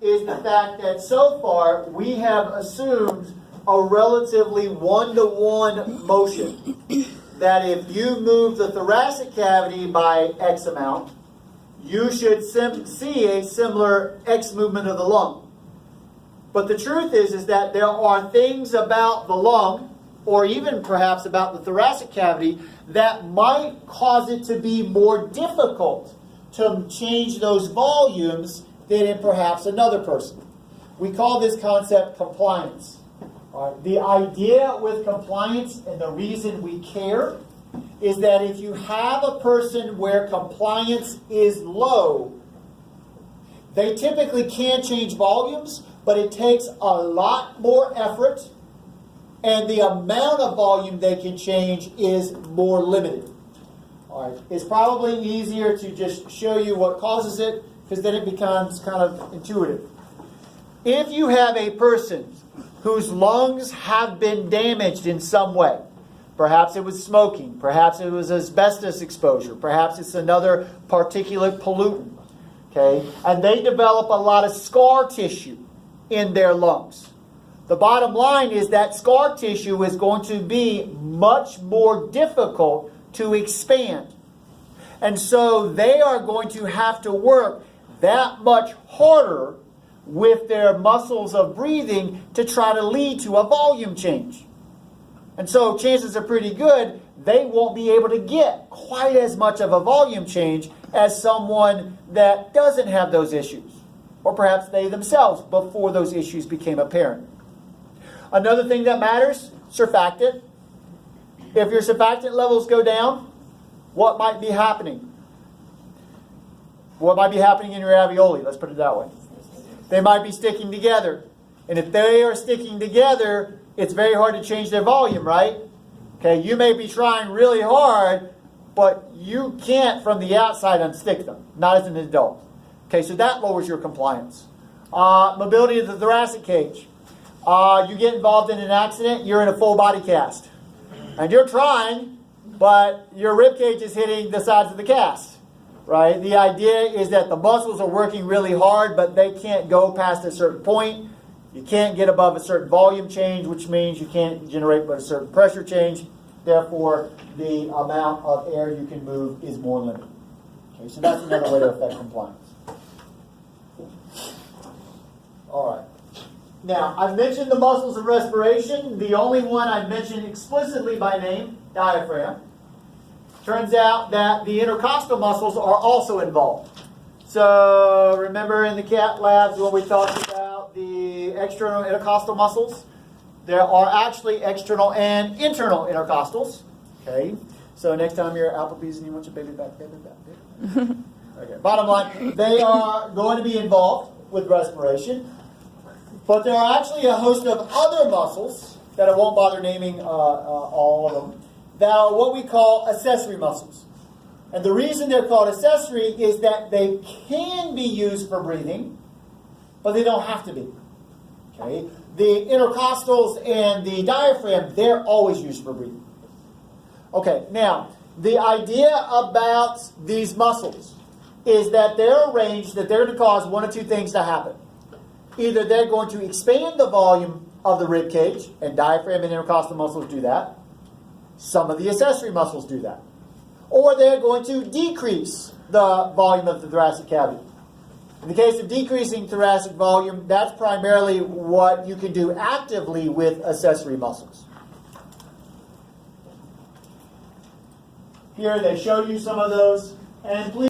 is the fact that so far we have assumed a relatively one-to-one motion. That if you move the thoracic cavity by X amount, you should see a similar X movement of the lung. But the truth is that there are things about the lung, or even perhaps about the thoracic cavity, that might cause it to be more difficult to change those volumes than in perhaps another person. We call this concept compliance. All right. The idea with compliance, and the reason we care, is that if you have a person where compliance is low, they typically can change volumes, but it takes a lot more effort, and the amount of volume they can change is more limited. All right. It's probably easier to just show you what causes it, because then it becomes kind of intuitive. If you have a person whose lungs have been damaged in some way, perhaps it was smoking, perhaps it was asbestos exposure, perhaps it's another particulate pollutant, okay, and they develop a lot of scar tissue in their lungs. The bottom line is that scar tissue is going to be much more difficult to expand. And so they are going to have to work that much harder with their muscles of breathing to try to lead to a volume change. And so chances are pretty good they won't be able to get quite as much of a volume change as someone that doesn't have those issues, or perhaps they themselves before those issues became apparent. Another thing that matters, surfactant. If your surfactant levels go down, what might be happening? What might be happening in your alveoli? Let's put it that way. They might be sticking together. And if they are sticking together, it's very hard to change their volume, right? Okay, you may be trying really hard, but you can't from the outside unstick them, not as an adult. Okay, so that lowers your compliance. Mobility of the thoracic cage. You get involved in an accident, you're in a full body cast. And you're trying, but your rib cage is hitting the sides of the cast. Right? The idea is that the muscles are working really hard, but they can't go past a certain point. You can't get above a certain volume change, which means you can't generate but a certain pressure change. Therefore, the amount of air you can move is more limited. Okay, so that's another way to affect compliance. All right. Now, I've mentioned the muscles of respiration. The only one I've mentioned explicitly by name, diaphragm. Turns out that the intercostal muscles are also involved. So remember in the cat labs when we talked about the external intercostal muscles? There are actually external and internal intercostals. Okay. So next time you're at Applebee's and you want your baby back. Okay. Bottom line, they are going to be involved with respiration. But there are actually a host of other muscles that I won't bother naming all of them, that are what we call accessory muscles. And the reason they're called accessory is that they can be used for breathing, but they don't have to be. Okay? The intercostals and the diaphragm, they're always used for breathing. Okay, now, the idea about these muscles is that they're arranged that they're going to cause one of two things to happen. Either they're going to expand the volume of the rib cage, and diaphragm and intercostal muscles do that. Some of the accessory muscles do that. Or they're going to decrease the volume of the thoracic cavity. In the case of decreasing thoracic volume, that's primarily what you can do actively with accessory muscles. Here they show you some of those. And please